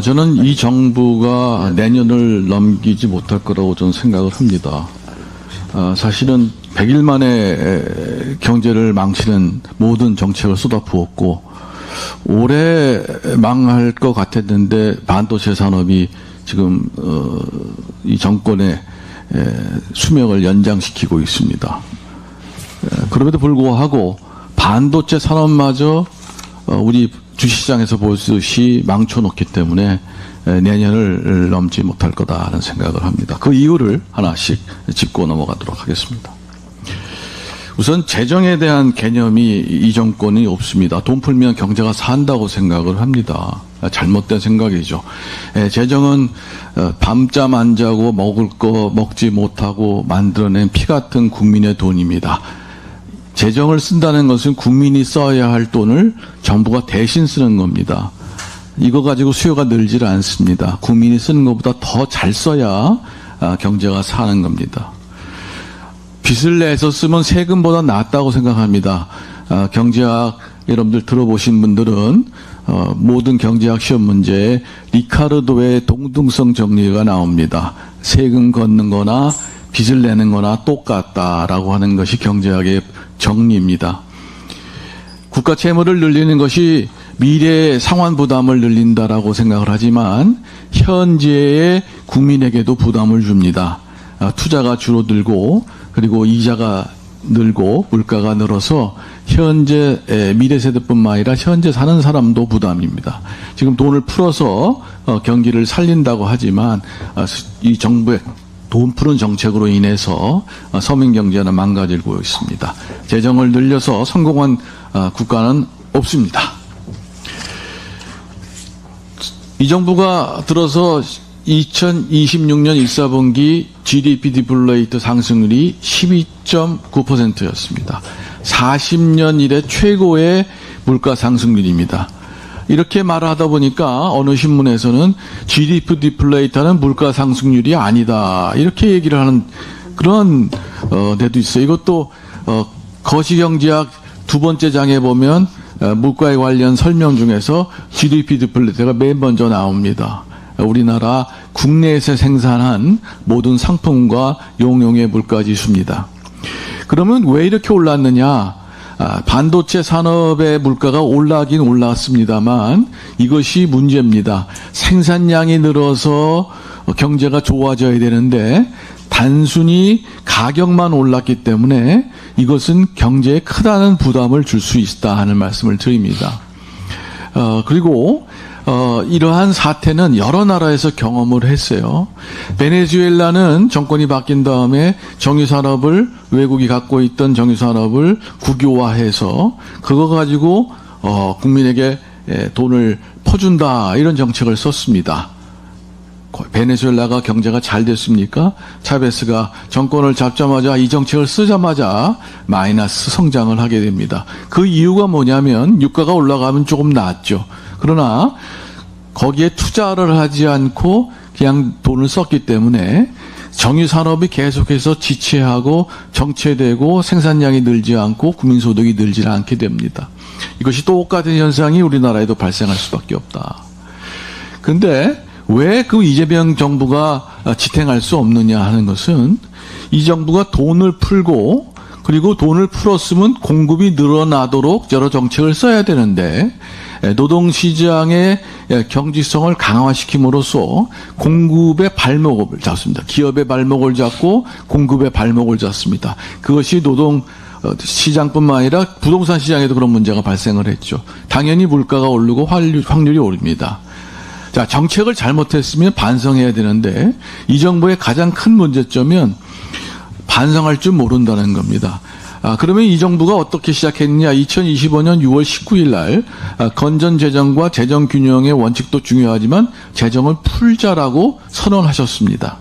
저는 이 정부가 내년을 넘기지 못할 거라고 저는 생각을 합니다. 사실은 100일 만에 경제를 망치는 모든 정책을 쏟아부었고 올해 망할 것 같았는데 반도체 산업이 지금 이 정권의 수명을 연장시키고 있습니다. 그럼에도 불구하고 반도체 산업마저 우리 주시장에서 보듯이 망쳐놓기 때문에 내년을 넘지 못할 거다라는 생각을 합니다. 그 이유를 하나씩 짚고 넘어가도록 하겠습니다. 우선 재정에 대한 개념이 이 정권이 없습니다. 돈 풀면 경제가 산다고 생각을 합니다. 잘못된 생각이죠. 재정은 밤잠 안 자고 먹을 거 먹지 못하고 만들어낸 피 같은 국민의 돈입니다. 재정을 쓴다는 것은 국민이 써야 할 돈을 정부가 대신 쓰는 겁니다. 이거 가지고 수요가 늘질 않습니다. 국민이 쓰는 것보다 더 잘 써야 경제가 사는 겁니다. 빚을 내서 쓰면 세금보다 낫다고 생각합니다. 경제학 여러분들 들어보신 분들은 모든 경제학 시험 문제에 리카르도의 동등성 정리가 나옵니다. 세금 걷는 거나 빚을 내는 거나 똑같다라고 하는 것이 경제학의 정리입니다. 국가 채무를 늘리는 것이 미래의 상환 부담을 늘린다라고 생각을 하지만 현재의 국민에게도 부담을 줍니다. 투자가 줄어들고 그리고 이자가 늘고 물가가 늘어서 현재 미래 세대뿐만 아니라 현재 사는 사람도 부담입니다. 지금 돈을 풀어서 경기를 살린다고 하지만 이 정부의 돈 푸는 정책으로 인해서 서민 경제는 망가지고 있습니다. 재정을 늘려서 성공한 국가는 없습니다. 이 정부가 들어서 2026년 1사분기 GDP 디플레이트 상승률이 12.9%였습니다. 40년 이래 최고의 물가 상승률입니다. 이렇게 말을 하다 보니까 어느 신문에서는 GDP 디플레이트는 물가 상승률이 아니다 이렇게 얘기를 하는 그런 데도 있어요. 이것도 거시경제학 두 번째 장에 보면 물가에 관련 설명 중에서 GDP 디플레이트가 맨 먼저 나옵니다. 우리나라 국내에서 생산한 모든 상품과 용용의 물가지수입니다. 그러면 왜 이렇게 올랐느냐? 반도체 산업의 물가가 올라긴 올랐습니다만 이것이 문제입니다. 생산량이 늘어서 경제가 좋아져야 되는데 단순히 가격만 올랐기 때문에 이것은 경제에 크다는 부담을 줄 수 있다 하는 말씀을 드립니다. 그리고 이러한 사태는 여러 나라에서 경험을 했어요. 베네수엘라는 정권이 바뀐 다음에 정유산업을 외국이 갖고 있던 정유산업을 국유화해서 그거 가지고 국민에게 돈을 퍼준다 이런 정책을 썼습니다. 베네수엘라가 경제가 잘 됐습니까? 차베스가 정권을 잡자마자 이 정책을 쓰자마자 마이너스 성장을 하게 됩니다. 그 이유가 뭐냐면 유가가 올라가면 조금 낫죠. 그러나 거기에 투자를 하지 않고 그냥 돈을 썼기 때문에 정유산업이 계속해서 지체하고 정체되고 생산량이 늘지 않고 국민소득이 늘지 않게 됩니다. 이것이 똑같은 현상이 우리나라에도 발생할 수밖에 없다. 그런데 왜 그 이재명 정부가 지탱할 수 없느냐 하는 것은 이 정부가 돈을 풀고 그리고 돈을 풀었으면 공급이 늘어나도록 여러 정책을 써야 되는데 노동시장의 경직성을 강화시킴으로써 공급의 발목을 잡습니다. 기업의 발목을 잡고 공급의 발목을 잡습니다. 그것이 노동 시장뿐만 아니라 부동산 시장에도 그런 문제가 발생을 했죠. 당연히 물가가 오르고 확률이 오릅니다. 자, 정책을 잘못했으면 반성해야 되는데 이 정부의 가장 큰 문제점은 반성할 줄 모른다는 겁니다. 그러면 이 정부가 어떻게 시작했느냐? 2025년 6월 19일 날 건전 재정과 재정 균형의 원칙도 중요하지만 재정을 풀자라고 선언하셨습니다.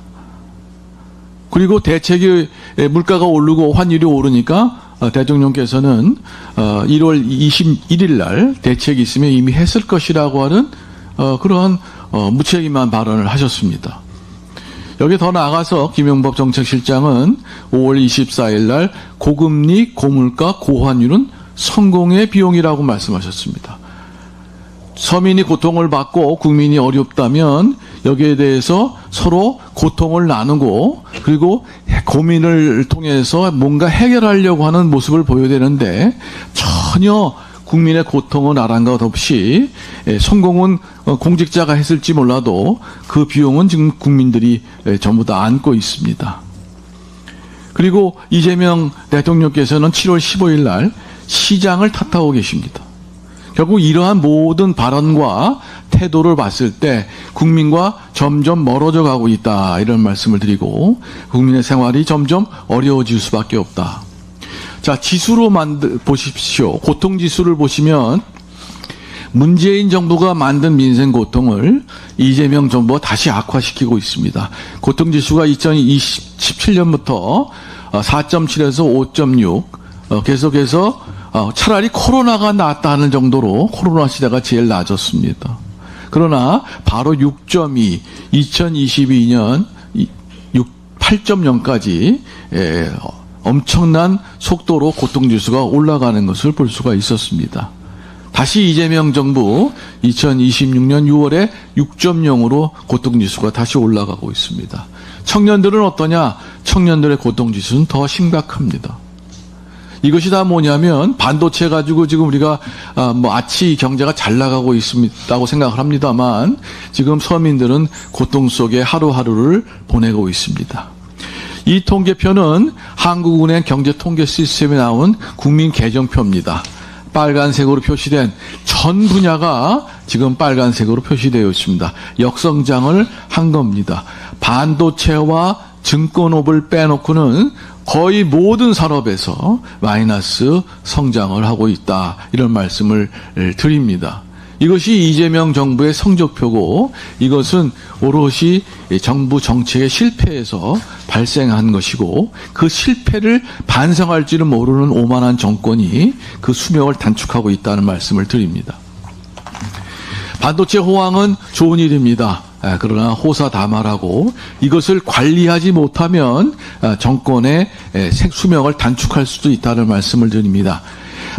그리고 대책이 물가가 오르고 환율이 오르니까 대통령께서는 1월 21일 날 대책이 있으면 이미 했을 것이라고 하는 그러한 무책임한 발언을 하셨습니다. 여기 더 나아가서 김용법 정책실장은 5월 24일 날 고금리, 고물가, 고환율은 성공의 비용이라고 말씀하셨습니다. 서민이 고통을 받고 국민이 어렵다면 여기에 대해서 서로 고통을 나누고 그리고 고민을 통해서 뭔가 해결하려고 하는 모습을 보여야 되는데 전혀 국민의 고통은 아랑곳 없이 성공은 공직자가 했을지 몰라도 그 비용은 지금 국민들이 전부 다 안고 있습니다. 그리고 이재명 대통령께서는 7월 15일 날 시장을 탓하고 계십니다. 결국 이러한 모든 발언과 태도를 봤을 때 국민과 점점 멀어져 가고 있다 이런 말씀을 드리고 국민의 생활이 점점 어려워질 수밖에 없다. 자, 지수로 보십시오. 고통지수를 보시면 문재인 정부가 만든 민생 고통을 이재명 정부가 다시 악화시키고 있습니다. 고통지수가 2017년부터 4.7에서 5.6 계속해서 차라리 코로나가 낫다는 정도로 코로나 시대가 제일 낮았습니다. 그러나 바로 6.2, 2022년 8.0까지 엄청난 속도로 고통지수가 올라가는 것을 볼 수가 있었습니다. 다시 이재명 정부 2026년 6월에 6.0으로 고통지수가 다시 올라가고 있습니다. 청년들은 어떠냐? 청년들의 고통지수는 더 심각합니다. 이것이 다 뭐냐면 반도체 가지고 지금 우리가 아치 경제가 잘 나가고 있다고 생각을 합니다만 지금 서민들은 고통 속에 하루하루를 보내고 있습니다. 이 통계표는 한국은행 경제통계 시스템에 나온 국민계정표입니다. 빨간색으로 표시된 전 분야가 지금 빨간색으로 표시되어 있습니다. 역성장을 한 겁니다. 반도체와 증권업을 빼놓고는 거의 모든 산업에서 마이너스 성장을 하고 있다. 이런 말씀을 드립니다. 이것이 이재명 정부의 성적표고 이것은 오롯이 정부 정책의 실패에서 발생한 것이고 그 실패를 반성할지는 모르는 오만한 정권이 그 수명을 단축하고 있다는 말씀을 드립니다. 반도체 호황은 좋은 일입니다. 그러나 호사다말하고 이것을 관리하지 못하면 정권의 수명을 단축할 수도 있다는 말씀을 드립니다.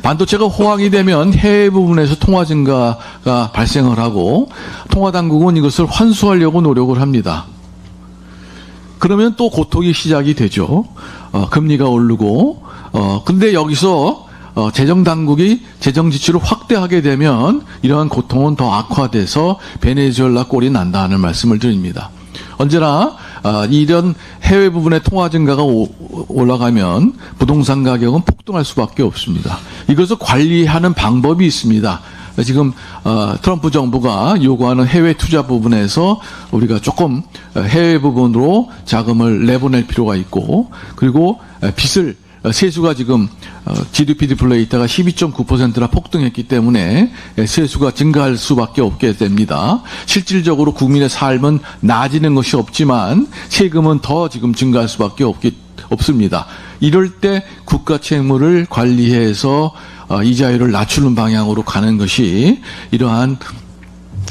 반도체가 호황이 되면 해외 부분에서 통화 증가가 발생을 하고 통화당국은 이것을 환수하려고 노력을 합니다. 그러면 또 고통이 시작이 되죠. 금리가 오르고 근데 여기서 재정당국이 재정지출을 확대하게 되면 이러한 고통은 더 악화돼서 베네수엘라 꼴이 난다는 말씀을 드립니다. 언제나 이런 해외 부분의 통화 증가가 올라가면 부동산 가격은 폭등할 수밖에 없습니다. 이것을 관리하는 방법이 있습니다. 지금 트럼프 정부가 요구하는 해외 투자 부분에서 우리가 조금 해외 부분으로 자금을 내보낼 필요가 있고 그리고 빚을 세수가 지금 GDP 디플레이터가 12.9%나 폭등했기 때문에 세수가 증가할 수밖에 없게 됩니다. 실질적으로 국민의 삶은 나아지는 것이 없지만 세금은 더 지금 증가할 수밖에 없습니다. 이럴 때 국가 채무를 관리해서 이자율을 낮추는 방향으로 가는 것이 이러한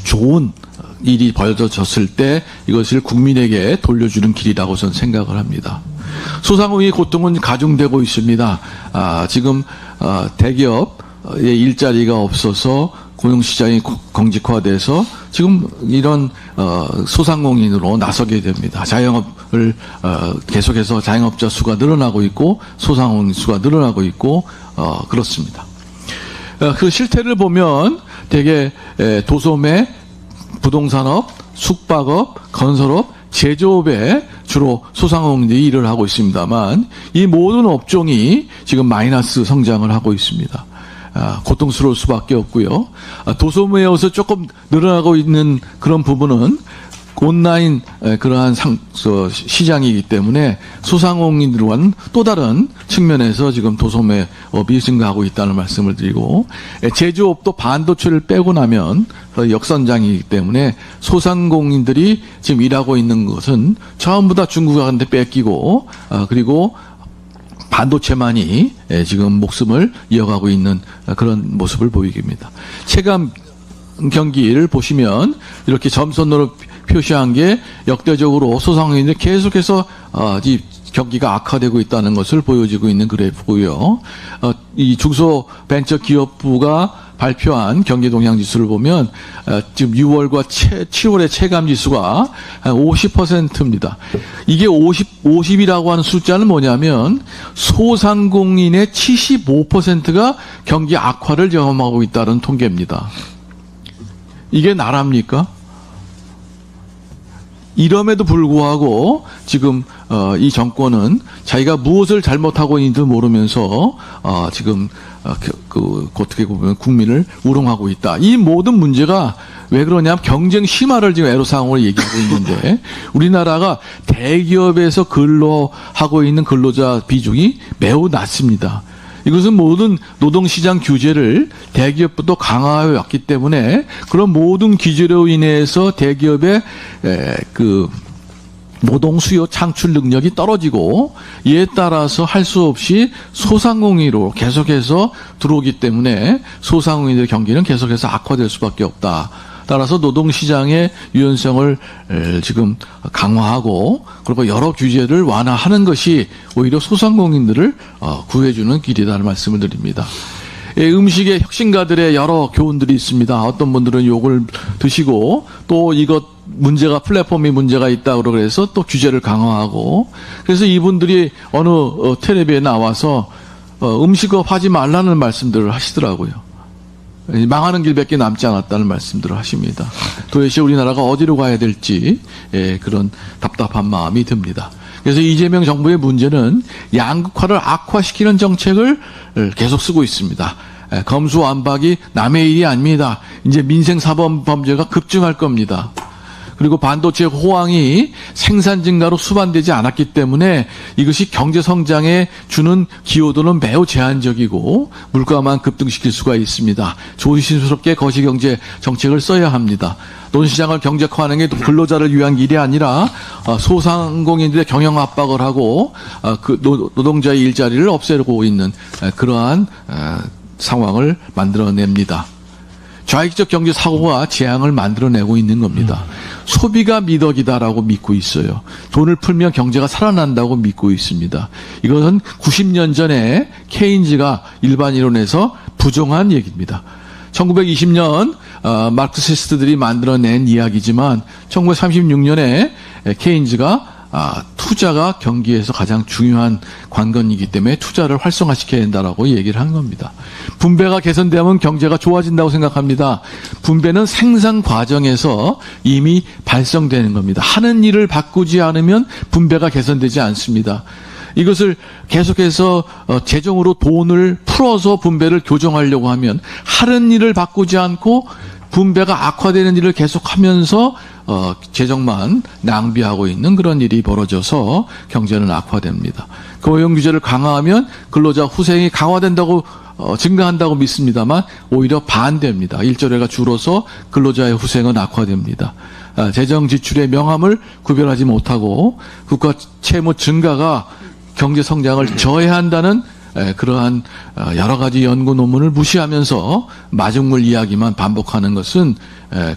좋은 일이 벌어졌을 때 이것을 국민에게 돌려주는 길이라고 저는 생각을 합니다. 소상공인의 고통은 가중되고 있습니다. 지금 대기업의 일자리가 없어서 고용시장이 공직화돼서 지금 이런 소상공인으로 나서게 됩니다. 자영업을 계속해서 자영업자 수가 늘어나고 있고 소상공인 수가 늘어나고 있고 그렇습니다. 그 실태를 보면 되게 도소매, 부동산업, 숙박업, 건설업, 제조업에 주로 소상공인들이 일을 하고 있습니다만 이 모든 업종이 지금 마이너스 성장을 하고 있습니다. 고통스러울 수밖에 없고요. 도소매에서 조금 늘어나고 있는 그런 부분은 온라인 그러한 시장이기 때문에 소상공인들과는 또 다른 측면에서 지금 도소매업이 증가하고 있다는 말씀을 드리고 제조업도 반도체를 빼고 나면 역선장이기 때문에 소상공인들이 지금 일하고 있는 것은 전부 다 중국한테 뺏기고 그리고 반도체만이 지금 목숨을 이어가고 있는 그런 모습을 보이깁니다. 체감 경기를 보시면 이렇게 점선으로 표시한 게 역대적으로 소상공인들 계속해서 이 경기가 악화되고 있다는 것을 보여지고 있는 그래프고요. 이 중소벤처기업부가 발표한 경기 동향 지수를 보면 지금 6월과 7월의 체감 지수가 한 50%입니다. 이게 50이라고 하는 숫자는 뭐냐면 소상공인의 75%가 경기 악화를 경험하고 있다는 통계입니다. 이게 나랍니까? 이럼에도 불구하고 지금 이 정권은 자기가 무엇을 잘못하고 있는지 모르면서 지금 어떻게 보면 국민을 우롱하고 있다. 이 모든 문제가 왜 그러냐면 경쟁 심화를 지금 애로사항으로 얘기하고 있는데 우리나라가 대기업에서 근로하고 있는 근로자 비중이 매우 낮습니다. 이것은 모든 노동시장 규제를 대기업부터 강화해 왔기 때문에 그런 모든 규제로 인해서 대기업의 노동 수요 창출 능력이 떨어지고 이에 따라서 할 수 없이 소상공인으로 계속해서 들어오기 때문에 소상공인들의 경기는 계속해서 악화될 수밖에 없다. 따라서 노동시장의 유연성을 지금 강화하고 그리고 여러 규제를 완화하는 것이 오히려 소상공인들을 구해주는 길이라는 말씀을 드립니다. 음식의 혁신가들의 여러 교훈들이 있습니다. 어떤 분들은 욕을 드시고 또 이것 문제가 플랫폼이 문제가 있다고 그래서 또 규제를 강화하고 그래서 이분들이 어느 텔레비에 나와서 음식업 하지 말라는 말씀들을 하시더라고요. 망하는 길밖에 남지 않았다는 말씀들을 하십니다. 도대체 우리나라가 어디로 가야 될지 그런 답답한 마음이 듭니다. 그래서 이재명 정부의 문제는 양극화를 악화시키는 정책을 계속 쓰고 있습니다. 검수완박이 남의 일이 아닙니다. 이제 민생사법 범죄가 급증할 겁니다. 그리고 반도체 호황이 생산 증가로 수반되지 않았기 때문에 이것이 경제 성장에 주는 기여도는 매우 제한적이고 물가만 급등시킬 수가 있습니다. 조심스럽게 거시경제 정책을 써야 합니다. 노동시장을 경제화하는 게 근로자를 위한 길이 아니라 소상공인들의 경영 압박을 하고 노동자의 일자리를 없애고 있는 그러한 상황을 만들어냅니다. 좌익적 경제 사고가 재앙을 만들어내고 있는 겁니다. 소비가 미덕이다라고 믿고 있어요. 돈을 풀면 경제가 살아난다고 믿고 있습니다. 이것은 90년 전에 케인즈가 일반 이론에서 부정한 얘기입니다. 1920년 마르크시스트들이 만들어낸 이야기지만 1936년에 케인즈가 투자가 경기에서 가장 중요한 관건이기 때문에 투자를 활성화시켜야 된다라고 얘기를 한 겁니다. 분배가 개선되면 경제가 좋아진다고 생각합니다. 분배는 생산 과정에서 이미 발생되는 겁니다. 하는 일을 바꾸지 않으면 분배가 개선되지 않습니다. 이것을 계속해서 재정으로 돈을 풀어서 분배를 교정하려고 하면 하는 일을 바꾸지 않고 분배가 악화되는 일을 계속하면서 재정만 낭비하고 있는 그런 일이 벌어져서 경제는 악화됩니다. 고용 규제를 강화하면 근로자 후생이 강화된다고 증가한다고 믿습니다만 오히려 반대입니다. 일조량가 줄어서 근로자의 후생은 악화됩니다. 재정 지출의 명암을 구별하지 못하고 국가 채무 증가가 경제 성장을 저해한다는 그러한 여러 가지 연구 논문을 무시하면서 마중물 이야기만 반복하는 것은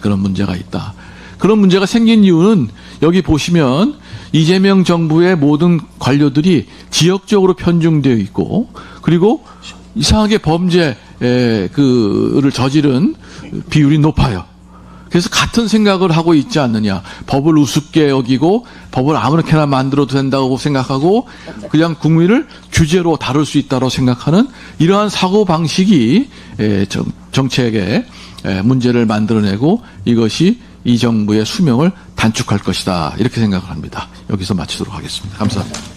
그런 문제가 있다. 그런 문제가 생긴 이유는 여기 보시면 이재명 정부의 모든 관료들이 지역적으로 편중되어 있고 그리고 이상하게 범죄를 저지른 비율이 높아요. 그래서 같은 생각을 하고 있지 않느냐. 법을 우습게 여기고 법을 아무렇게나 만들어도 된다고 생각하고 그냥 국민을 규제로 다룰 수 있다고 생각하는 이러한 사고방식이 정책에 문제를 만들어내고 이것이 이 정부의 수명을 단축할 것이다. 이렇게 생각을 합니다. 여기서 마치도록 하겠습니다. 감사합니다.